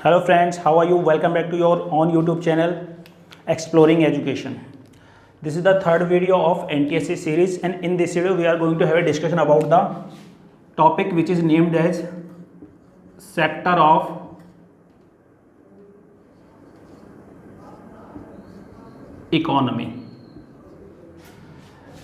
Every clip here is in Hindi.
Hello friends, how are you? Welcome back to your own YouTube channel Exploring Education. This is the third video of NTSC series, and in this video we are going to have a discussion about the topic which is named as sector of economy.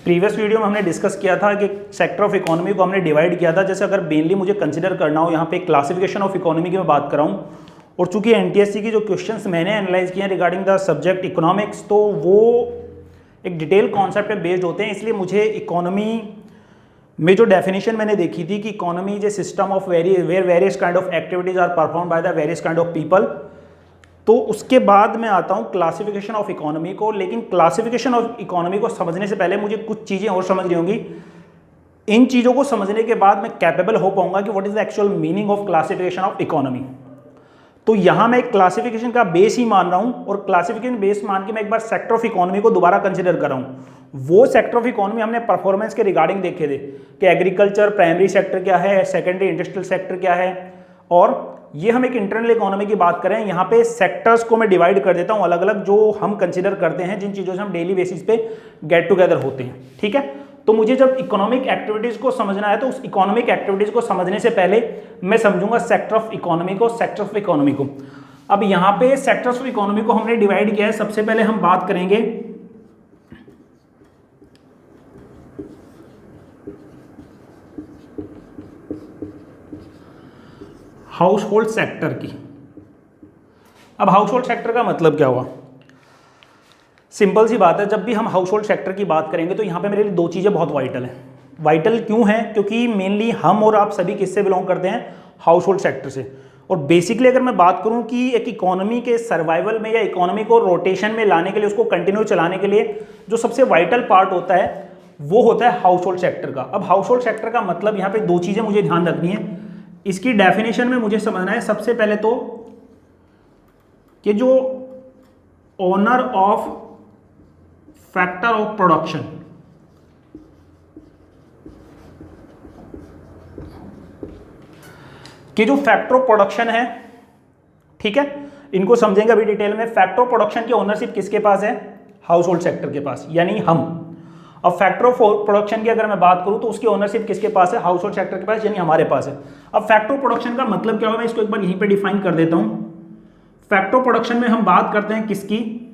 Previous video में हमने डिस्कस किया था कि सेक्टर ऑफ इकोनॉमी को हमने डिवाइड किया था। जैसे अगर मेनली मुझे कंसिडर करना हो यहाँ पे क्लासिफिकेशन ऑफ इकोनॉमी की मैं बात कर रहा हूँ, और चूंकि एनटीएससी की जो क्वेश्चंस मैंने एनालाइज किए हैं रिगार्डिंग द सब्जेक्ट इकोनॉमिक्स, तो वो एक डिटेल कॉन्सेप्ट पे बेस्ड होते हैं। इसलिए मुझे इकोनॉमी में जो डेफिनेशन मैंने देखी थी कि economy is a system of where various kind of activities are perform by the various kind of people, तो उसके बाद मैं आता हूँ क्लासिफिकेशन ऑफ इकोनॉमी को। लेकिन क्लासिफिकेशन ऑफ इकोनॉमी को समझने से पहले मुझे कुछ चीज़ें और समझनी होंगी। इन चीज़ों को समझने के बाद मैं कैपेबल हो पाऊंगा कि what is the actual meaning of classification of economy. तो यहाँ मैं एक क्लासिफिकेशन का बेस ही मान रहा हूँ, और क्लासिफिकेशन बेस मान के मैं एक बार सेक्टर ऑफ इकोनॉमी को दोबारा कंसिडर कर रहा हूँ। वो सेक्टर ऑफ इकोनॉमी हमने परफॉर्मेंस के रिगार्डिंग देखे थे कि एग्रीकल्चर प्राइमरी सेक्टर क्या है, सेकेंडरी इंडस्ट्रियल सेक्टर क्या है, और ये हम एक इंटरनल इकोनॉमी की बात करें। यहाँ पे सेक्टर्स को मैं डिवाइड कर देता हूँ अलग अलग, जो हम कंसिडर करते हैं, जिन चीज़ों से हम डेली बेसिस पे गेट टुगेदर होते हैं। ठीक है, तो मुझे जब इकोनॉमिक एक्टिविटीज़ को समझना है तो उस इकोनॉमिक एक्टिविटीज़ को समझने से पहले मैं समझूंगा सेक्टर ऑफ इकोनॉमी को। सेक्टर ऑफ इकोनॉमी को अब यहाँ पे सेक्टर्स ऑफ इकोनॉमी को हमने डिवाइड किया है। सबसे पहले हम बात करेंगे हाउस होल्ड सेक्टर की। अब हाउस होल्ड सेक्टर का मतलब क्या हुआ? सिंपल सी बात है, जब भी हम हाउस होल्ड सेक्टर की बात करेंगे तो यहाँ पे मेरे लिए दो चीज़ें बहुत वाइटल हैं। वाइटल क्यों हैं? क्योंकि मेनली हम और आप सभी किससे बिलोंग करते हैं? हाउस होल्ड सेक्टर से। और बेसिकली अगर मैं बात करूँ कि एक इकोनॉमी के सर्वाइवल में या इकोनॉमी को रोटेशन में लाने के लिए, उसको कंटिन्यू चलाने के लिए जो सबसे वाइटल पार्ट होता है वो होता है हाउस होल्ड सेक्टर का। अब हाउस होल्ड सेक्टर का मतलब यहाँ पे दो चीज़ें मुझे ध्यान रखनी है। इसकी डेफिनेशन में मुझे समझना है सबसे पहले तो कि जो owner of factor of production, कि जो फैक्टर ऑफ प्रोडक्शन है, ठीक है, इनको समझेंगे अभी डिटेल में। फैक्टर ऑफ प्रोडक्शन की ओनरशिप किसके पास है? हाउस होल्ड सेक्टर के पास, यानी हम। अब फैक्टर ऑफ प्रोडक्शन की अगर मैं बात करूं तो उसकी ओनरशिप किसके पास है? हाउस होल्ड सेक्टर के पास, यानी हमारे पास है। अब फैक्टर ऑफ प्रोडक्शन का मतलब क्या होगा, मैं इसको एक बार यहीं पे डिफाइन कर देता हूं। फैक्टर ऑफ प्रोडक्शन में हम बात करते हैं किसकी?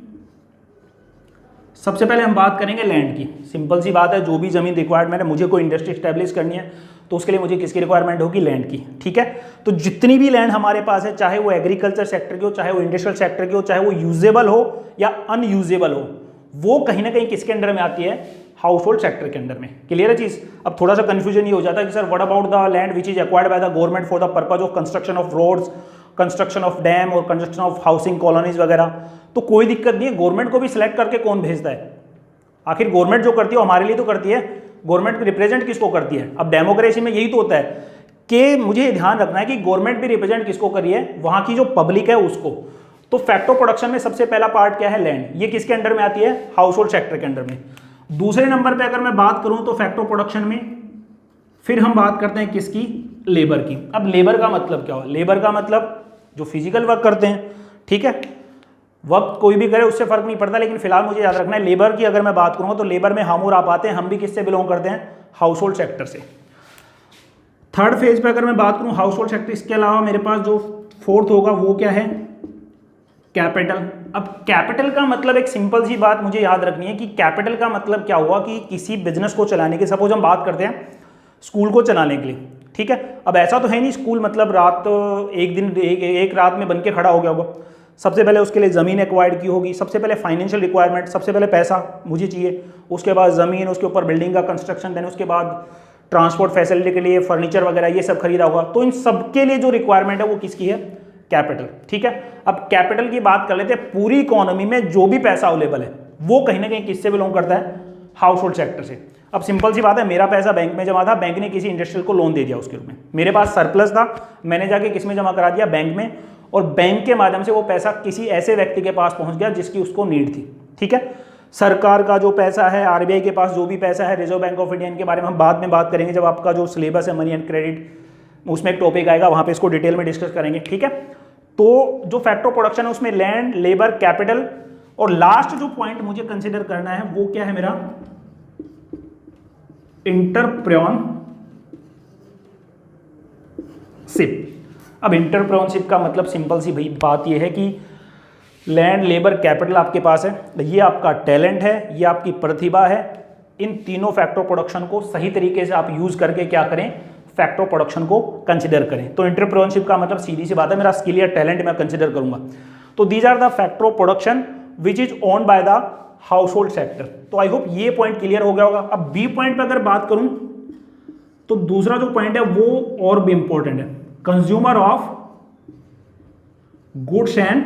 सबसे पहले हम बात करेंगे लैंड की। सिंपल सी बात है, जो भी जमीन रिक्वायरमेंट है, मुझे कोई इंडस्ट्री स्टैब्लिश करनी है तो उसके लिए मुझे किसकी रिक्वायरमेंट होगी? लैंड की। ठीक है, तो जितनी भी लैंड हमारे पास है, चाहे वो एग्रीकल्चर सेक्टर की हो, चाहे वो इंडस्ट्रियल सेक्टर की हो, चाहे वो यूजेबल हो या अनयूजेबल हो, वो कहीं ना कहीं किसके अंडर में आती है? हाउस होल्ड सेक्टर के अंडर में। क्लियर है चीज? अब थोड़ा सा कंफ्यूजन ये हो जाता है कि sir what about the land which is acquired by the government for the purpose of construction of roads, construction of dam और कंस्ट्रक्शन ऑफ हाउसिंग कॉलोनीज वगैरह। तो कोई दिक्कत नहीं है, गवर्नमेंट को भी सिलेक्ट करके कौन भेजता है? आखिर गवर्नमेंट जो करती है हमारे लिए तो करती है। गवर्नमेंट रिप्रेजेंट किसको करती है? अब डेमोक्रेसी में यही तो होता है कि मुझे ध्यान रखना है कि गवर्नमेंट भी रिप्रेजेंट किसको करी है? वहां की जो पब्लिक है उसको। तो फैक्टर ऑफ प्रोडक्शन में सबसे पहला पार्ट क्या है? लैंड। ये किसके अंडर में आती है? हाउस होल्ड सेक्टर के अंडर में। दूसरे नंबर पे अगर मैं बात करूं तो फैक्टर ऑफ प्रोडक्शन में फिर हम बात करते हैं किसकी? लेबर की। अब लेबर का मतलब क्या हुआ? लेबर का मतलब जो फिजिकल वर्क करते हैं। ठीक है, वर्क कोई भी करे उससे फर्क नहीं पड़ता, लेकिन फिलहाल मुझे याद रखना है लेबर की अगर मैं बात करूंगा तो लेबर में हम और आप आते हैं। हम भी किससे बिलोंग करते हैं? हाउस होल्ड सेक्टर से। थर्ड फेज पे अगर मैं बात करूं हाउस होल्ड सेक्टर, इसके अलावा मेरे पास जो फोर्थ होगा वो क्या है? कैपिटल। अब कैपिटल का मतलब एक सिंपल सी बात मुझे याद रखनी है कि कैपिटल का मतलब क्या हुआ कि किसी बिजनेस को चलाने के, सपोज हम बात करते हैं स्कूल को चलाने के लिए। ठीक है, अब ऐसा तो है नहीं स्कूल मतलब रात एक दिन एक रात में बन के खड़ा हो गया होगा। सबसे पहले उसके लिए ज़मीन एक्वायर्ड की होगी, सबसे पहले फाइनेंशियल रिक्वायरमेंट, सबसे पहले पैसा मुझे चाहिए, उसके बाद ज़मीन, उसके ऊपर बिल्डिंग का कंस्ट्रक्शन, देन उसके बाद ट्रांसपोर्ट फैसिलिटी के लिए फर्नीचर वगैरह ये सब खरीदा होगा। तो इन सब के लिए जो रिक्वायरमेंट है वो किसकी है? कैपिटल। ठीक है, अब कैपिटल की बात कर लेते हैं। पूरी इकोनॉमी में जो भी पैसा अवेलेबल है वो कहीं ना कहीं किससे बिलोंग करता है? हाउस होल्ड सेक्टर से। अब सिंपल सी बात है, मेरा पैसा बैंक में जमा था, बैंक ने किसी इंडस्ट्रियल को लोन दे दिया उसके रूप में। मेरे पास सरप्लस था, मैंने जाके किस में जमा करा दिया? बैंक में, और बैंक के माध्यम से वो पैसा किसी ऐसे व्यक्ति के पास पहुंच गया जिसकी उसको नीड थी। ठीक है, सरकार का जो पैसा है, आरबीआई के पास जो भी पैसा है, रिजर्व बैंक ऑफ इंडिया, इनके बारे में हम बाद में बात करेंगे जब आपका जो सिलेबस है मनी एंड क्रेडिट, उसमें एक टॉपिक आएगा, वहां पे इसको डिटेल में डिस्कस करेंगे। ठीक है, तो जो फैक्टर ऑफ प्रोडक्शन है उसमें लैंड, लेबर, कैपिटल, और लास्ट जो पॉइंट मुझे कंसिडर करना है वो क्या है मेरा, इंटरप्रेन्योरशिप। अब इंटरप्रेन्योरशिप का मतलब सिंपल सी भाई बात यह है कि लैंड, लेबर, कैपिटल आपके पास है, ये आपका टैलेंट है, ये आपकी प्रतिभा है। इन तीनों फैक्टर ऑफ प्रोडक्शन को सही तरीके से आप यूज करके क्या करें, फैक्टर ऑफ प्रोडक्शन को कंसिडर करें। तो इंटरप्रेन्योरशिप का मतलब सीधी सी बात है मेरा स्किल या टैलेंट मैं कंसिडर करूंगा। तो these are the factor of production which is owned by the household sector. तो आई होप ये पॉइंट क्लियर हो गया होगा। अब बी पॉइंट पे अगर बात करूं तो दूसरा जो पॉइंट है वो और भी इंपॉर्टेंट है, consumer of goods and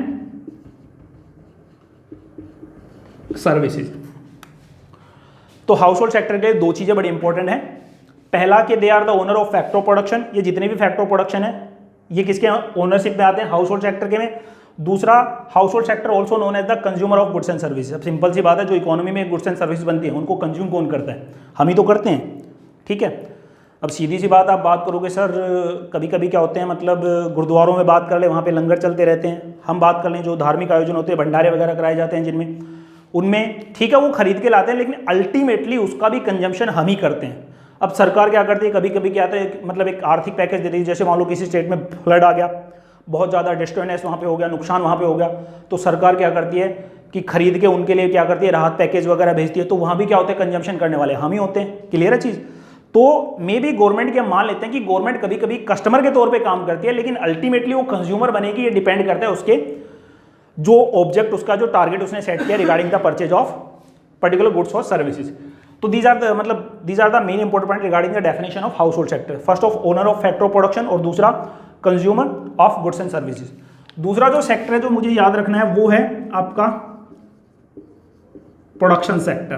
services. तो हाउस होल्ड सेक्टर के लिए दो चीजें बड़ी इंपॉर्टेंट है। पहला कि they are the owner of factor of production, ये जितने भी फैक्टर ऑफ प्रोडक्शन है ये किसके ओनरशिप में आते हैं, हाउस होल्ड सेक्टर के में। दूसरा, household sector also known as the consumer of goods and services. अब सिंपल सी बात है, जो इकोनॉमी में गुड्स एंड सर्विस बनती है उनको कंज्यूम कौन करता है, हम ही तो करते हैं, ठीक है। अब सीधी सी बात आप बात करोगे सर कभी कभी क्या होते हैं, मतलब गुरुद्वारों में बात कर ले, वहाँ पे लंगर चलते रहते हैं। हम बात कर लें जो धार्मिक आयोजन होते हैं, भंडारे वगैरह कराए जाते हैं जिनमें, उनमें ठीक है वो खरीद के लाते हैं, लेकिन अल्टीमेटली उसका भी कंजम्पशन हम ही करते हैं। अब सरकार क्या करती है, कभी कभी क्या आता है, मतलब एक आर्थिक पैकेज देती है। जैसे मान लो किसी स्टेट में फ्लड आ गया, बहुत ज़्यादा डिस्ट्रेस वहाँ पे हो गया, नुकसान वहाँ पे हो गया, तो सरकार क्या करती है कि खरीद के उनके लिए क्या करती है, राहत पैकेज वगैरह भेजती है। तो वहाँ भी क्या होता है, कंजम्पशन करने वाले हम ही होते हैं। क्लियर है चीज़। तो मे भी गवर्नमेंट के मान लेते हैं कि गवर्नमेंट कभी कभी कस्टमर के तौर पे काम करती है, लेकिन अल्टीमेटली वो कंज्यूमर बनेगी, ये डिपेंड करता है उसके जो ऑब्जेक्ट, उसका जो टारगेट उसने सेट किया regarding the purchase of particular goods और सर्विसेज। तो these are the main important point regarding the definition of household sector. First of owner of factor of production और दूसरा consumer of goods and services. दूसरा जो सेक्टर है जो मुझे याद रखना है वो है आपका प्रोडक्शन सेक्टर।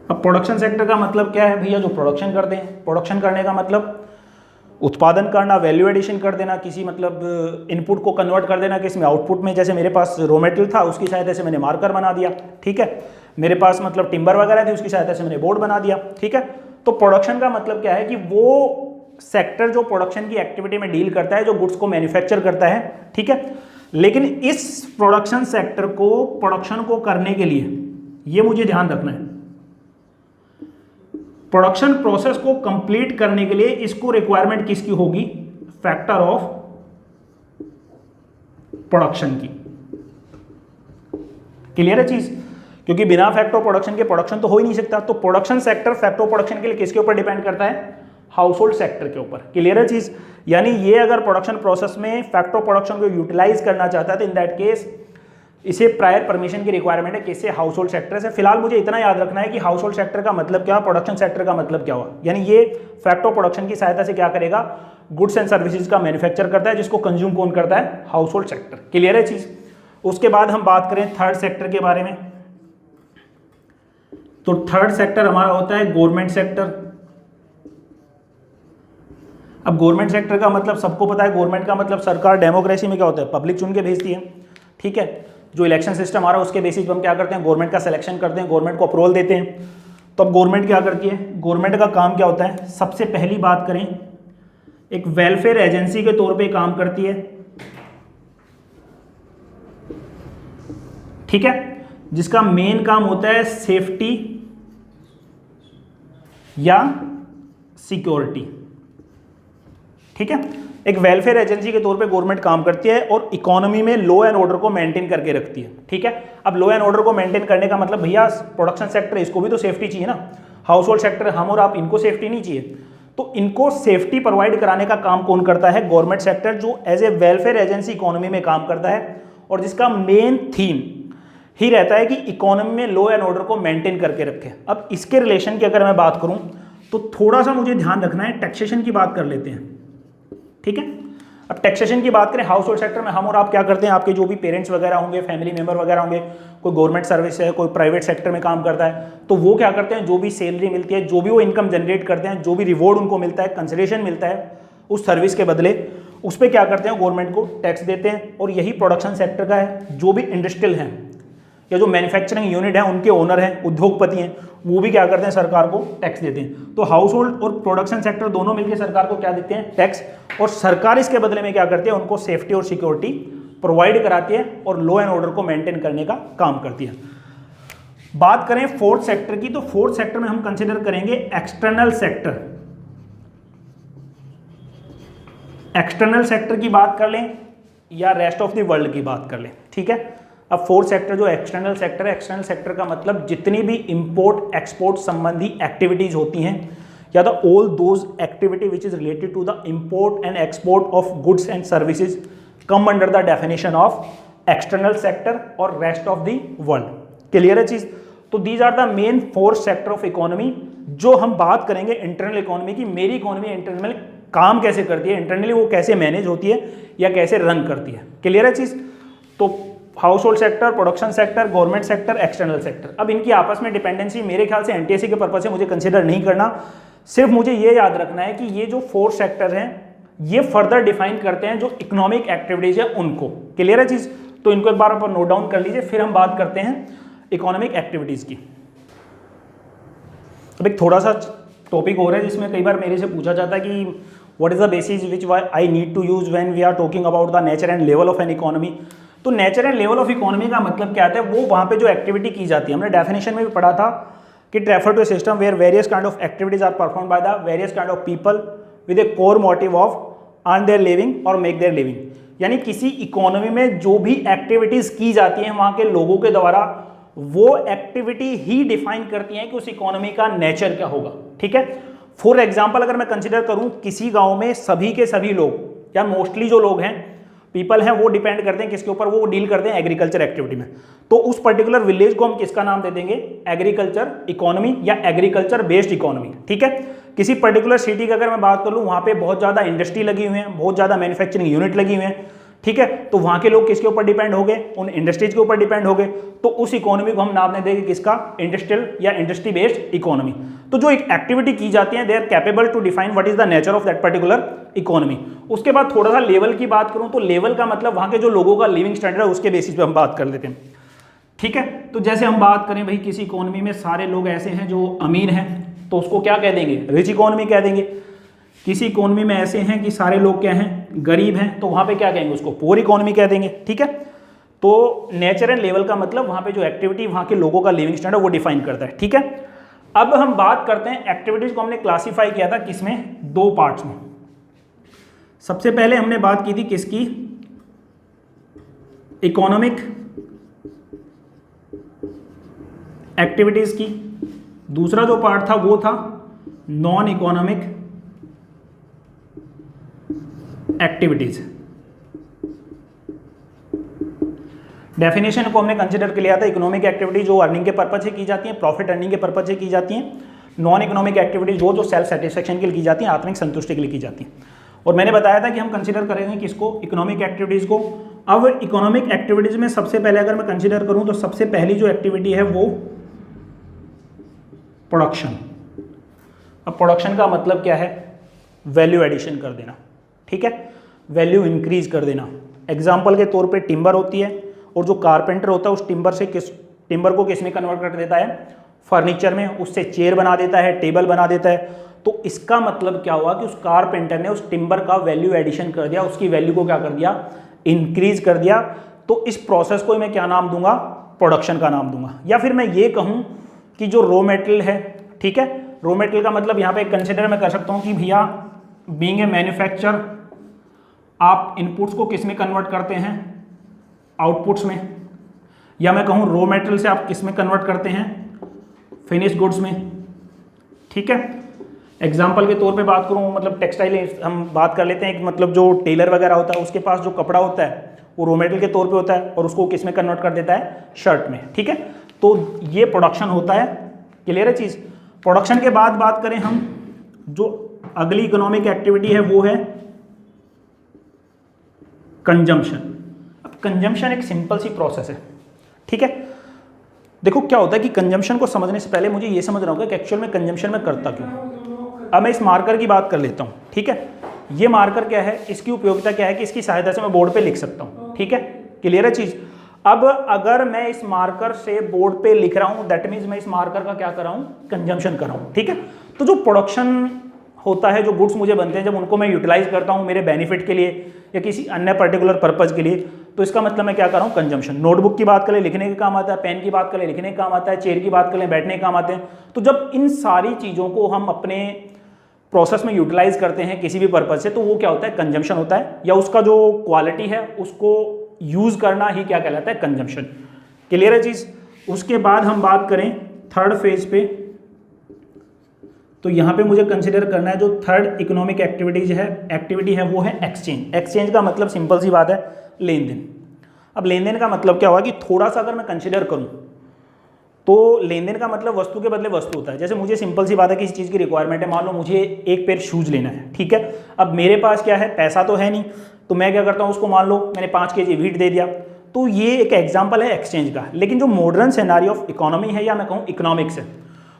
अब प्रोडक्शन सेक्टर का मतलब क्या है भैया, जो प्रोडक्शन करते हैं। प्रोडक्शन करने का मतलब उत्पादन करना, वैल्यू एडिशन कर देना, किसी मतलब इनपुट को कन्वर्ट कर देना किसी में आउटपुट में। जैसे मेरे पास रॉ मटेरियल था, उसकी सहायता से मैंने मार्कर बना दिया, ठीक है। मेरे पास मतलब टिम्बर वगैरह थी, उसकी सहायता से मैंने बोर्ड बना दिया, ठीक है। तो प्रोडक्शन का मतलब क्या है कि वो सेक्टर जो प्रोडक्शन की एक्टिविटी में डील करता है, जो गुड्स को मैन्युफैक्चर करता है, ठीक है। लेकिन इस प्रोडक्शन सेक्टर को, प्रोडक्शन को करने के लिए ये मुझे ध्यान रखना है, प्रोडक्शन प्रोसेस को कंप्लीट करने के लिए इसको रिक्वायरमेंट किसकी होगी, फैक्टर ऑफ प्रोडक्शन की। क्लियर है चीज। क्योंकि बिना फैक्टर ऑफ प्रोडक्शन के प्रोडक्शन तो हो ही नहीं सकता। तो production sector factor of production के लिए किसके ऊपर डिपेंड करता है, हाउस होल्ड सेक्टर के ऊपर। क्लियर है चीज। यानी ये अगर प्रोडक्शन प्रोसेस में फैक्टर ऑफ प्रोडक्शन को यूटिलाइज करना चाहता है तो इन दैट केस इसे प्रायर परमिशन की रिक्वायरमेंट है किससे, हाउस होल्ड सेक्टर से। फिलहाल मुझे इतना याद रखना है कि हाउस होल्ड सेक्टर का मतलब क्या, प्रोडक्शन सेक्टर का मतलब क्या हुआ। यानी ये फैक्टर ऑफ प्रोडक्शन की सहायता से क्या करेगा, गुड्स एंड सर्विसेज का मैन्युफैक्चर करता है, जिसको कंज्यूम कौन करता है, हाउस होल्ड सेक्टर। क्लियर है चीज। उसके बाद हम बात करें थर्ड सेक्टर के बारे में, तो थर्ड सेक्टर हमारा होता है गवर्नमेंट सेक्टर। अब गवर्नमेंट सेक्टर का मतलब सबको पता है, गवर्नमेंट का मतलब सरकार, डेमोक्रेसी में क्या होता है, पब्लिक चुन के भेजती है, ठीक है। जो इलेक्शन सिस्टम आ रहा है उसके बेसिस पर हम क्या करते हैं, गवर्नमेंट का सिलेक्शन करते हैं, गवर्नमेंट को अप्रूवल देते हैं। तो अब गवर्नमेंट क्या करती है, गवर्नमेंट का काम क्या होता है, सबसे पहली बात करें एक वेलफेयर एजेंसी के तौर पे काम करती है, ठीक है, जिसका मेन काम होता है सेफ्टी या सिक्योरिटी, ठीक है। एक वेलफेयर एजेंसी के तौर पे गवर्नमेंट काम करती है और इकोनॉमी में लॉ एंड ऑर्डर को मेंटेन करके रखती है, ठीक है। अब लॉ एंड ऑर्डर को मेंटेन करने का मतलब भैया प्रोडक्शन सेक्टर, इसको भी तो सेफ्टी चाहिए ना। हाउस होल्ड सेक्टर हम और आप, इनको सेफ्टी नहीं चाहिए। तो इनको सेफ्टी प्रोवाइड कराने का काम कौन करता है, गवर्नमेंट सेक्टर, जो as a welfare agency economy में काम करता है और जिसका मेन थीम ही रहता है कि इकोनॉमी में लॉ एंड ऑर्डर को मेंटेन करके रखे। अब इसके रिलेशन की अगर मैं बात करूं तो थोड़ा सा मुझे ध्यान रखना है, टैक्सेशन की बात कर लेते हैं, ठीक है। अब टैक्सेशन की बात करें, हाउस होल्ड सेक्टर में हम और आप क्या करते हैं, आपके जो भी पेरेंट्स वगैरह होंगे, फैमिली मेंबर वगैरह होंगे, कोई गवर्नमेंट सर्विस है, कोई प्राइवेट सेक्टर में काम करता है, तो वो क्या करते हैं, जो भी सैलरी मिलती है, जो भी वो इनकम जनरेट करते हैं, जो भी रिवॉर्ड उनको मिलता है, कंसिडरेशन मिलता है उस सर्विस के बदले, उस पर क्या करते हैं, गवर्नमेंट को टैक्स देते हैं। और यही प्रोडक्शन सेक्टर का है। जो भी इंडस्ट्रियल हैं, या जो मैन्युफैक्चरिंग यूनिट है उनके ओनर हैं, उद्योगपति हैं, वो भी क्या करते हैं, सरकार को टैक्स देते हैं। तो हाउस होल्ड और प्रोडक्शन सेक्टर दोनों मिलकर सरकार को क्या देते हैं, टैक्स, और सरकार इसके बदले में क्या करती है, उनको सेफ्टी और सिक्योरिटी प्रोवाइड कराती है और लॉ एंड ऑर्डर को मेंटेन करने का काम करती है। बात करें फोर्थ सेक्टर की, तो फोर्थ सेक्टर में हम कंसिडर करेंगे एक्सटर्नल सेक्टर। एक्सटर्नल सेक्टर की बात कर लें या रेस्ट ऑफ द वर्ल्ड की बात कर लें, ठीक है। अब फोर्थ सेक्टर जो एक्सटर्नल सेक्टर है, एक्सटर्नल सेक्टर का मतलब जितनी भी इंपोर्ट एक्सपोर्ट संबंधी एक्टिविटीज होती हैं या the all those activity which is related to the import and export of goods and services come under the definition of external sector और rest of the world. Clear है चीज। तो these are the main fourth sector of economy. जो हम बात करेंगे इंटरनल इकोनॉमी की, मेरी इकोनॉमी इंटरनल काम कैसे करती है, इंटरनली वो कैसे मैनेज होती है या कैसे रन करती है। क्लियर है चीज। तो household sector, production sector, government sector, external sector, अब इनकी आपस में डिपेंडेंसी मेरे ख्याल से एनटीएससी के पर्पज से मुझे कंसिडर नहीं करना। सिर्फ मुझे ये याद रखना है कि ये जो फोर्थ सेक्टर हैं ये फर्दर डिफाइन करते हैं जो इकोनॉमिक एक्टिविटीज है उनको। क्लियर है चीज। तो इनको एक बार आप नोट डाउन कर लीजिए, फिर हम बात करते हैं इकोनॉमिक एक्टिविटीज की। अब एक थोड़ा सा टॉपिक हो रहा है जिसमें कई बार मेरे से पूछा जाता है कि what is the basis which I need to use when we are talking about the nature and level of an economy. तो nature and level of economy का मतलब क्या आता है, वो वहाँ पे जो एक्टिविटी की जाती है, हमने डेफिनेशन में भी पढ़ा था कि it refer to a system where various kind of activities are perform by the various kind of people with a core motive of earn their living और मेक देयर लिविंग। यानी किसी इकोनॉमी में जो भी एक्टिविटीज की जाती हैं वहाँ के लोगों के द्वारा, वो एक्टिविटी ही डिफाइन करती हैं कि उस इकोनॉमी का नेचर क्या होगा। ठीक है। फॉर एग्जाम्पल अगर मैं कंसिडर करूं, किसी गांव में सभी के सभी लोग या मोस्टली जो लोग हैं, पीपल हैं, वो डिपेंड करते हैं किसके ऊपर, वो डील करते हैं एग्रीकल्चर एक्टिविटी में। तो उस पर्टिकुलर विलेज को हम किसका नाम दे देंगे, एग्रीकल्चर इकोनॉमी या एग्रीकल्चर बेस्ड इकोनॉमी। ठीक है। किसी पर्टिकुलर सिटी की अगर मैं बात कर लूँ, वहाँ पे बहुत ज़्यादा इंडस्ट्री लगी हुई है, बहुत ज़्यादा मैन्युफैक्चरिंग यूनिट लगी हुई है। ठीक है। तो वहाँ के लोग किसके ऊपर डिपेंड हो गए, उन इंडस्ट्रीज के ऊपर डिपेंड हो गए। तो उस इकोनॉमी को हम नाम दे देंगे किसका, इंडस्ट्रियल या इंडस्ट्री बेस्ड इकोनॉमी। तो जो एक एक्टिविटी की जाती है, they are capable to define what is the nature of that particular economy. उसके बाद थोड़ा सा लेवल की बात करूं तो लेवल का मतलब वहाँ के जो लोगों का लिविंग स्टैंडर्ड है उसके बेसिस पे हम बात कर लेते हैं। ठीक है। तो जैसे हम बात करें भाई, किसी इकोनॉमी में सारे लोग ऐसे हैं जो अमीर हैं, तो उसको क्या कह देंगे, रिच इकोनॉमी कह देंगे। किसी इकोनॉमी में ऐसे हैं कि सारे लोग क्या हैं, गरीब हैं, तो वहाँ पे क्या कहेंगे, उसको पुअर इकोनॉमी कह देंगे। ठीक है। तो नेचर एंड लेवल का मतलब वहाँ पे जो एक्टिविटी वहाँ के लोगों का लिविंग स्टैंडर्ड वो डिफाइन करता है। ठीक है। अब हम बात करते हैं एक्टिविटीज को हमने क्लासीफाई किया था किसमें, दो पार्ट्स में। सबसे पहले हमने बात की थी किसकी, इकोनॉमिक एक्टिविटीज की। दूसरा जो पार्ट था वो था नॉन इकोनॉमिक एक्टिविटीज। डेफिनेशन को हमने कंसिडर कर लिया था, इकोनॉमिक एक्टिविटी जो अर्निंग के पर्पज से की जाती हैं, प्रॉफिट अर्निंग के पर्पज से की जाती हैं। नॉन इकोनॉमिक एक्टिविटीज वो जो सेल्फ सेटिस्फेक्शन के लिए की जाती हैं, आत्मिक संतुष्टि के लिए की जाती हैं। और मैंने बताया था कि हम कंसिडर करेंगे किसको, इकोनॉमिक एक्टिविटीज को। अब इकोनॉमिक एक्टिविटीज में सबसे पहले अगर मैं कंसिडर करूं तो सबसे पहली जो एक्टिविटी है वो प्रोडक्शन। अब प्रोडक्शन का मतलब क्या है, वैल्यू एडिशन कर देना। ठीक है। वैल्यू इंक्रीज कर देना। एग्जाम्पल के तौर पे टिम्बर होती है, और जो कारपेंटर होता है उस टिम्बर को किस में कन्वर्ट कर देता है, फर्नीचर में, उससे चेयर बना देता है, टेबल बना देता है। तो इसका मतलब क्या हुआ कि उस कारपेंटर ने उस टिम्बर का वैल्यू एडिशन कर दिया, उसकी वैल्यू को क्या कर दिया, इंक्रीज कर दिया। तो इस प्रोसेस को मैं क्या नाम दूंगा, प्रोडक्शन का नाम दूंगा। या फिर मैं ये कहूँ कि जो रॉ मेटेरियल है, ठीक है, रॉ मेटेरियल का मतलब यहाँ पे कंसिडर मैं कर सकता हूँ कि भैया बीइंग ए मैन्युफैक्चर, आप इनपुट्स को किस में कन्वर्ट करते हैं, आउटपुट्स में। या मैं कहूँ रॉ मेटेरियल से आप किस में कन्वर्ट करते हैं, फिनिश गुड्स में। ठीक है। एग्जाम्पल के तौर पे बात करूँ, मतलब टेक्सटाइल हम बात कर लेते हैं कि मतलब जो टेलर वगैरह होता है उसके पास जो कपड़ा होता है वो रॉ मेटेरियल के तौर पे होता है, और उसको किस में कन्वर्ट कर देता है, शर्ट में। ठीक है। तो ये प्रोडक्शन होता है। क्लियर है चीज़। प्रोडक्शन के बाद बात करें हम, जो अगली इकोनॉमिक एक्टिविटी है वो है कंजम्पशन। अब कंजम्पशन एक सिंपल सी प्रोसेस है। ठीक है। देखो क्या होता है कि कंजम्पशन को समझने से पहले मुझे ये समझना होगा कि एक्चुअल में कंजम्पशन में करता क्यों। अब मैं इस मार्कर की बात कर लेता हूँ। ठीक है। ये मार्कर क्या है, इसकी उपयोगिता क्या है कि इसकी सहायता से मैं बोर्ड पे लिख सकता हूँ। ठीक है। क्लियर है चीज़। अब अगर मैं इस मार्कर से बोर्ड पे लिख रहा हूं, दैट मीन्स मैं इस मार्कर का क्या कर रहा हूं, कंजम्पशन कर रहा हूं, ठीक है। तो जो प्रोडक्शन होता है, जो गुड्स मुझे बनते हैं, जब उनको मैं यूटिलाइज करता हूं मेरे बेनिफिट के लिए या किसी अन्य पर्टिकुलर पर्पज के लिए, तो इसका मतलब मैं क्या कर रहा हूं, कंजम्पशन। नोटबुक की बात करें लिखने के काम आता है, पेन की बात करें लिखने के काम आता है, चेयर की बात करें बैठने के काम आते हैं। तो जब इन सारी चीज़ों को हम अपने प्रोसेस में यूटिलाइज करते हैं किसी भी पर्पज से, तो वो क्या होता है, कंजम्पशन होता है, या उसका जो क्वालिटी है उसको यूज करना ही क्या कहलाता है, कंजम्पशन। क्लियर है चीज। उसके बाद हम बात करें थर्ड फेज पे, तो यहां पे मुझे कंसिडर करना है जो थर्ड इकोनॉमिक एक्टिविटी है वो है एक्सचेंज। एक्सचेंज का मतलब सिंपल सी बात है, लेन देन। अब लेन देन का मतलब क्या हुआ कि थोड़ा सा अगर मैं कंसिडर करूं तो लेन देन का मतलब वस्तु के बदले वस्तु होता है। जैसे मुझे सिंपल सी बात है, किसी चीज़ की रिक्वायरमेंट है, मान लो मुझे एक पेयर शूज लेना है, ठीक है। अब मेरे पास क्या है, पैसा तो है नहीं, तो मैं क्या करता हूँ, उसको मान लो मैंने 5 kg व्हीट दे दिया। तो ये एक एग्जाम्पल है एक्सचेंज का। लेकिन जो मॉडर्न सिनेरियो ऑफ इकोनॉमी है, या मैं कहूँ इकोनॉमिक्स है,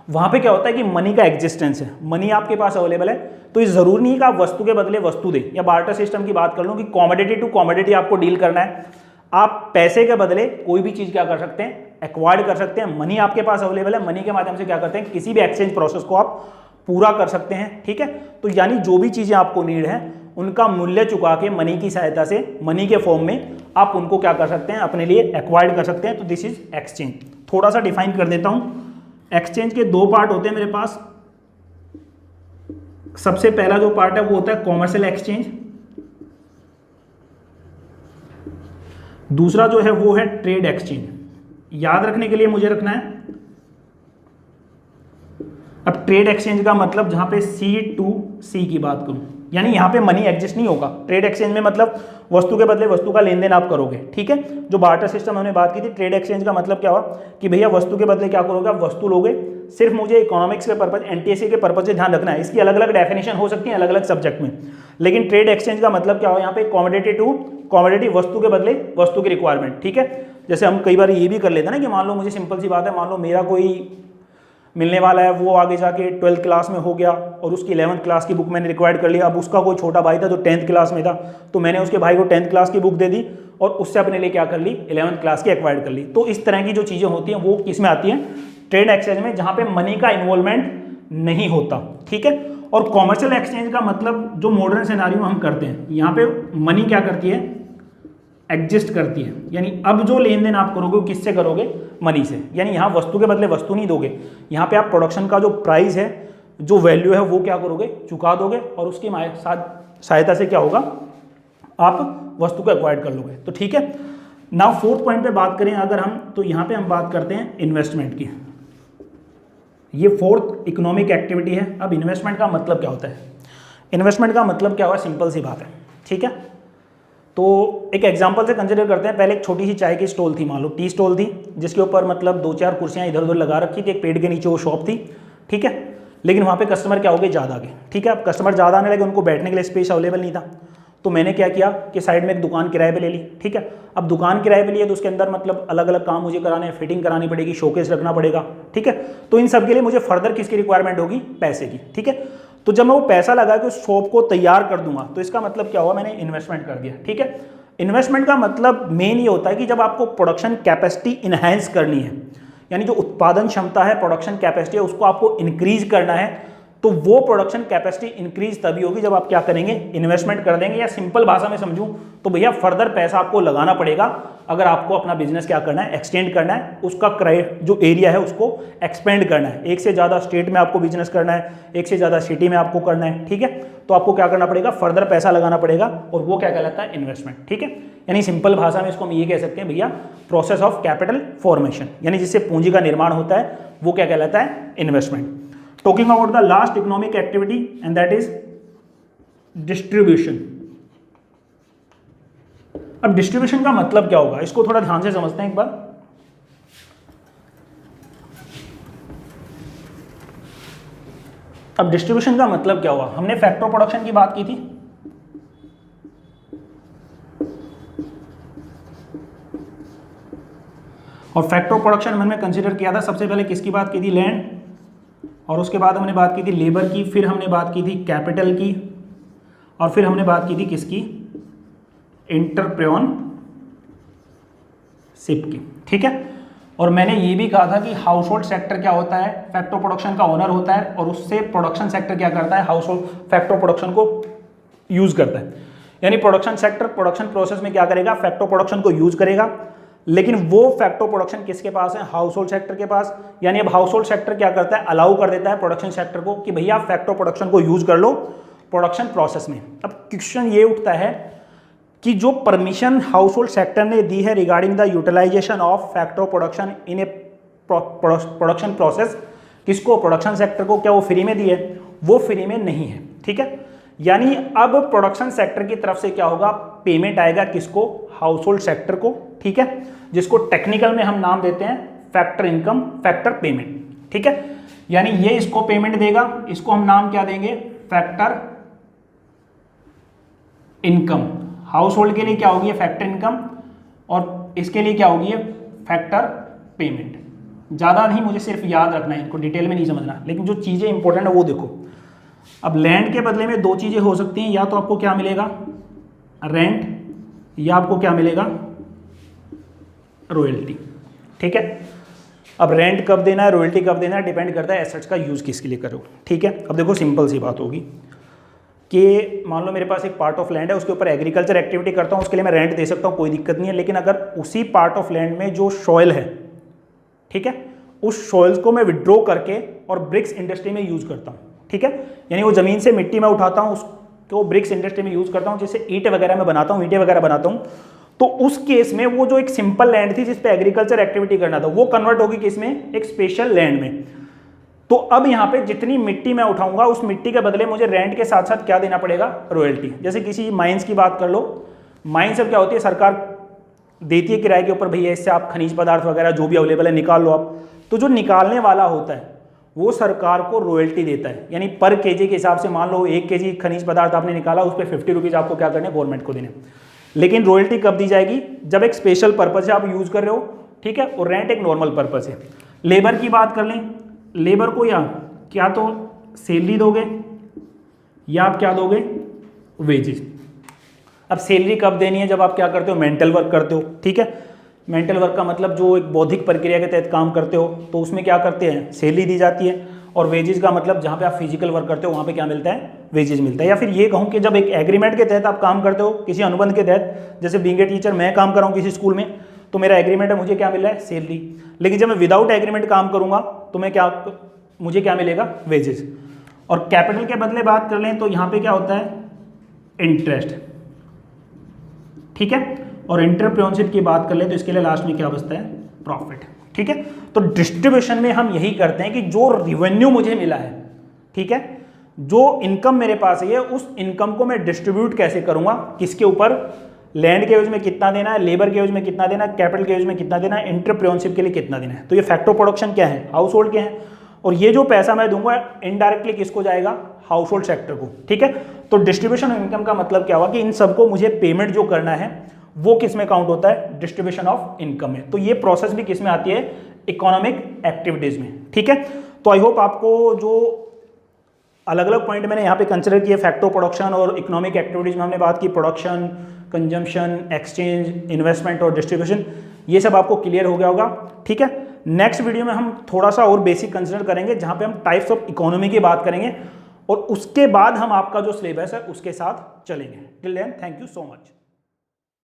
वहाँ पे क्या होता है कि मनी का एग्जिस्टेंस है, मनी आपके पास अवेलेबल है। तो ये जरूरी नहीं है कि आप वस्तु के बदले वस्तु दें, या बार्टर सिस्टम की बात कर लो कि कॉमोडिटी टू कॉमोडिटी आपको डील करना है। आप पैसे के बदले कोई भी चीज़ क्या कर सकते हैं, एक्वायर्ड कर सकते हैं। मनी आपके पास अवेलेबल है, मनी के माध्यम से क्या करते हैं, किसी भी एक्सचेंज प्रोसेस को आप पूरा कर सकते हैं, ठीक है। तो यानी जो भी चीज़ें आपको नीड है उनका मूल्य चुका के मनी की सहायता से, मनी के फॉर्म में आप उनको क्या कर सकते हैं, अपने लिए एक्वायर्ड कर सकते हैं। तो दिस इज एक्सचेंज। थोड़ा सा डिफाइन कर देता हूँ। एक्सचेंज के 2 पार्ट होते हैं मेरे पास। सबसे पहला जो पार्ट है वो होता है कॉमर्शियल एक्सचेंज, दूसरा जो है वो है ट्रेड एक्सचेंज। याद रखने के लिए मुझे रखना है, अब ट्रेड एक्सचेंज का मतलब जहां पे C2C की बात करूं, यानी यहां पे मनी एग्जिस्ट नहीं होगा। ट्रेड एक्सचेंज में मतलब वस्तु के बदले वस्तु का लेन देन आप करोगे, ठीक है। जो बार्टर सिस्टम हमने बात की थी, ट्रेड एक्सचेंज का मतलब क्या हुआ कि भैया वस्तु के बदले क्या करोगे, आप वस्तु लोगे। सिर्फ मुझे इकोनॉमिक्स के पर्पज, NTSC के पर्पज से ध्यान रखना है, इसकी अलग अलग डेफिनेशन हो सकती है अलग अलग सब्जेक्ट में। लेकिन ट्रेड एक्सचेंज का मतलब क्या हुआ, यहाँ पे कॉमोडिटी टू कॉमोडिटी, वस्तु के बदले वस्तु की रिक्वायरमेंट, ठीक है। जैसे हम कई बार ये भी कर लेते हैं ना कि मान लो मुझे सिंपल सी बात है, मान लो मेरा कोई मिलने वाला है, वो आगे जाके 12th क्लास में हो गया और उसकी 11th क्लास की बुक मैंने रिक्वायर्ड कर लिया। अब उसका कोई छोटा भाई था जो 10th क्लास में था, तो मैंने उसके भाई को 10th क्लास की बुक दे दी और उससे अपने लिए क्या कर ली, 11th क्लास की एक्वायर्ड कर ली। तो इस तरह की जो चीज़ें होती हैं वो किस में आती हैं, ट्रेड एक्सचेंज में, जहाँ पे मनी का इन्वॉल्वमेंट नहीं होता, ठीक है। और कॉमर्शियल एक्सचेंज का मतलब जो मॉडर्न सिनेरियो में हम करते हैं, यहाँ पे मनी क्या करती है, एग्जिस्ट करती है। यानी अब जो लेन देन आप करोगे वो किससे करोगे, मनी से। यानी यहाँ वस्तु के बदले वस्तु नहीं दोगे, यहाँ पे आप प्रोडक्शन का जो प्राइस है, जो वैल्यू है, वो क्या करोगे, चुका दोगे और उसकी सहायता से क्या होगा, आप वस्तु को एक्वायर्ड कर लोगे। तो ठीक है। नाउ 4th पॉइंट पे बात करें अगर हम, तो यहाँ पे हम बात करते हैं इन्वेस्टमेंट की। ये 4th इकोनॉमिक एक्टिविटी है। अब इन्वेस्टमेंट का मतलब क्या होता है, इन्वेस्टमेंट का मतलब क्या हुआ, सिंपल सी बात है, ठीक है। तो एक एग्जांपल से कंसिडर करते हैं। पहले एक छोटी सी चाय की स्टॉल थी, मान लो टी स्टॉल थी, जिसके ऊपर मतलब 2-4 कुर्सियाँ इधर उधर लगा रखी थी, एक पेड़ के नीचे वो शॉप थी, ठीक है। लेकिन वहाँ पे कस्टमर क्या हो गए, ज़्यादा आ गए, ठीक है। अब कस्टमर ज़्यादा आने लगे, उनको बैठने के लिए स्पेस अवेलेबल नहीं था, तो मैंने क्या किया कि साइड में एक दुकान किराए पे ले ली, ठीक है। अब दुकान किराए पे लिए तो उसके अंदर मतलब अलग अलग काम मुझे कराने, फिटिंग करानी पड़ेगी, शोकेस रखना पड़ेगा, ठीक है। तो इन सब के लिए मुझे फर्दर किसकी रिक्वायरमेंट होगी, पैसे की, ठीक है। तो जब मैं वो पैसा लगा के उस शॉप को तैयार कर दूंगा, तो इसका मतलब क्या हुआ, मैंने इन्वेस्टमेंट कर दिया, ठीक है। इन्वेस्टमेंट का मतलब मेन ये होता है कि जब आपको प्रोडक्शन कैपेसिटी इनहैंस करनी है, यानी जो उत्पादन क्षमता है, प्रोडक्शन कैपेसिटी है, उसको आपको इंक्रीज करना है, तो वो प्रोडक्शन कैपेसिटी इंक्रीज तभी होगी जब आप क्या करेंगे, इन्वेस्टमेंट कर देंगे। या सिंपल भाषा में समझूं तो भैया फर्दर पैसा आपको लगाना पड़ेगा अगर आपको अपना बिजनेस क्या करना है, एक्सटेंड करना है, उसका जो एरिया है उसको एक्सपेंड करना है। एक से ज़्यादा स्टेट में आपको बिजनेस करना है, एक से ज़्यादा सिटी में आपको करना है, ठीक है। तो आपको क्या करना पड़ेगा, फर्दर पैसा लगाना पड़ेगा, और वो क्या कहलाता है, इन्वेस्टमेंट, ठीक है। यानी सिंपल भाषा में इसको हम ये कह सकते हैं भैया, प्रोसेस ऑफ कैपिटल फॉर्मेशन, यानी जिससे पूंजी का निर्माण होता है, वो क्या कहलाता है, investment. Talking about the last economic activity and that is distribution। अब डिस्ट्रीब्यूशन का मतलब क्या होगा, इसको थोड़ा ध्यान से समझते हैं एक बार। अब डिस्ट्रीब्यूशन का मतलब क्या हुआ, हमने फैक्टर प्रोडक्शन की बात की थी, और फैक्टर प्रोडक्शन हमने कंसीडर किया था, सबसे पहले किसकी बात की थी, लैंड, और उसके बाद हमने बात की थी लेबर की, फिर हमने बात की थी कैपिटल की, और फिर हमने बात की थी किसकी, एंटरप्रेन्योरशिप सिप की, ठीक है। और मैंने ये भी कहा था कि हाउस होल्ड सेक्टर क्या होता है, फैक्टर प्रोडक्शन का ओनर होता है, और उससे प्रोडक्शन सेक्टर क्या करता है, हाउस होल्ड फैक्टर प्रोडक्शन को यूज करता है। यानी प्रोडक्शन सेक्टर प्रोडक्शन प्रोसेस में क्या करेगा, फैक्टर प्रोडक्शन को यूज करेगा, लेकिन वो फैक्टर प्रोडक्शन किसके पास है, हाउस होल्ड सेक्टर के पास। यानी अब हाउस होल्ड सेक्टर क्या करता है, अलाउ कर देता है प्रोडक्शन सेक्टर को कि भैया आप फैक्टर प्रोडक्शन को यूज कर लो प्रोडक्शन प्रोसेस में। अब क्वेश्चन ये उठता है कि जो परमिशन हाउस होल्ड सेक्टर ने दी है regarding the utilisation of factor production in a production process, किसको, प्रोडक्शन सेक्टर को, क्या वो फ्री में दी है, वो फ्री में नहीं है, ठीक है। यानी अब प्रोडक्शन सेक्टर की तरफ से क्या होगा, पेमेंट आएगा किसको, हाउस होल्ड सेक्टर को, ठीक है, जिसको टेक्निकल में हम नाम देते हैं फैक्टर इनकम, फैक्टर पेमेंट, ठीक है। यानी ये इसको पेमेंट देगा, इसको हम नाम क्या देंगे, फैक्टर इनकम। हाउस होल्ड के लिए क्या होगी, फैक्टर इनकम, और इसके लिए क्या होगी, फैक्टर पेमेंट। ज़्यादा नहीं, मुझे सिर्फ याद रखना है, इनको डिटेल में नहीं समझना, लेकिन जो चीज़ें इंपॉर्टेंट है वो देखो। अब लैंड के बदले में दो चीज़ें हो सकती हैं, या तो आपको क्या मिलेगा, रेंट, या आपको क्या मिलेगा, रॉयल्टी, ठीक है। अब रेंट कब देना है, रॉयल्टी कब देना है, डिपेंड करता है एसेट्स का यूज़ किसके लिए करो, ठीक है। अब देखो सिंपल सी बात होगी कि मान लो मेरे पास एक पार्ट ऑफ लैंड है, उसके ऊपर एग्रीकल्चर एक्टिविटी करता हूँ, उसके लिए मैं रेंट दे सकता हूँ, कोई दिक्कत नहीं है। लेकिन अगर उसी पार्ट ऑफ लैंड में जो सॉइल है, ठीक है, उस सॉइल्स को मैं विड्रॉ करके और ब्रिक्स इंडस्ट्री में यूज़ करता हूँ, ठीक है। यानी वो ज़मीन से मिट्टी में उठाता हूँ, उसको ब्रिक्स इंडस्ट्री में यूज़ करता हूँ, जैसे ईंटें वगैरह में बनाता हूँ, ईंटें वगैरह बनाता हूँ। तो उस केस में वो जो एक सिंपल लैंड थी जिस पे एग्रीकल्चर एक्टिविटी करना था, वो कन्वर्ट होगी किसमें, एक स्पेशल लैंड में। तो अब यहाँ पे जितनी मिट्टी मैं उठाऊंगा, उस मिट्टी के बदले मुझे रेंट के साथ साथ क्या देना पड़ेगा, रॉयल्टी। जैसे किसी माइंस की बात कर लो, माइंस अब क्या होती है, सरकार देती है किराए के ऊपर, भैया इससे आप खनिज पदार्थ वगैरह जो भी अवेलेबल है निकाल लो आप। तो जो निकालने वाला होता है वो सरकार को रॉयल्टी देता है, यानी पर केजी के हिसाब से मान लो 1 केजी खनिज पदार्थ आपने निकाला, उस पर 50 रुपीज़ आपको क्या करने, गवर्नमेंट को देने। लेकिन रॉयल्टी कब दी जाएगी, जब एक स्पेशल पर्पज से आप यूज कर रहे हो, ठीक है, और रेंट एक नॉर्मल पर्पज है। लेबर की बात कर लें, लेबर को या क्या तो सैलरी दोगे या आप क्या दोगे, वेजेस। अब सैलरी कब देनी है, जब आप क्या करते हो, मेंटल वर्क करते हो, ठीक है। मेंटल वर्क का मतलब जो एक बौद्धिक प्रक्रिया के तहत काम करते हो, तो उसमें क्या करते हैं, सैलरी दी जाती है। और वेजेस का मतलब जहाँ पे आप फिजिकल वर्क करते हो वहाँ पे क्या मिलता है, वेजेस मिलता है। या फिर ये कहूँ कि जब एक एग्रीमेंट के तहत आप काम करते हो, किसी अनुबंध के तहत, जैसे बीइंग ए टीचर मैं काम कर रहा हूँ किसी स्कूल में, तो मेरा एग्रीमेंट है, मुझे क्या मिल रहा है, सैलरी। लेकिन जब मैं विदाउट एग्रीमेंट काम करूँगा तो मैं क्या, मुझे क्या मिलेगा, वेजेस। और कैपिटल के बदले बात कर लें तो यहाँ पे क्या होता है, इंटरेस्ट, ठीक है। और एंटरप्रेन्योरशिप की बात कर लें तो इसके लिए लास्ट में क्या बचता है, प्रॉफिट, ठीक है। तो डिस्ट्रीब्यूशन में हम यही करते हैं कि जो रेवेन्यू मुझे मिला है, ठीक है, जो इनकम मेरे पास है, उस इनकम को मैं डिस्ट्रीब्यूट कैसे करूंगा, किसके ऊपर, लैंड के यूज में कितना देना है, लेबर के यूज में कितना देना है, कैपिटल के यूज में कितना देना है, एंटरप्रेन्योरशिप के लिए कितना देना है। तो ये फैक्टर प्रोडक्शन क्या है, हाउस होल्ड के हैं। और ये जो पैसा मैं दूंगा इनडायरेक्टली किसको जाएगा, हाउस होल्ड सेक्टर को, ठीक है। तो डिस्ट्रीब्यूशन ऑफ इनकम का मतलब क्या हुआ कि इन सबको मुझे पेमेंट जो करना है वो किस में काउंट होता है, डिस्ट्रीब्यूशन ऑफ इनकम में। तो ये प्रोसेस भी किस में आती है, इकोनॉमिक एक्टिविटीज में, ठीक है। तो आई होप आपको जो अलग अलग पॉइंट मैंने यहाँ पे कंसिडर किए, फैक्टर प्रोडक्शन और इकोनॉमिक एक्टिविटीज में हमने बात की, प्रोडक्शन, कंजम्पशन, एक्सचेंज, इन्वेस्टमेंट और डिस्ट्रीब्यूशन, ये सब आपको क्लियर हो गया होगा, ठीक है। नेक्स्ट वीडियो में हम थोड़ा सा और बेसिक कंसिडर करेंगे, जहाँ पे हम टाइप्स ऑफ इकोनॉमी की बात करेंगे, और उसके बाद हम आपका जो सिलेबस है उसके साथ चलेंगे। Till then, thank you so much.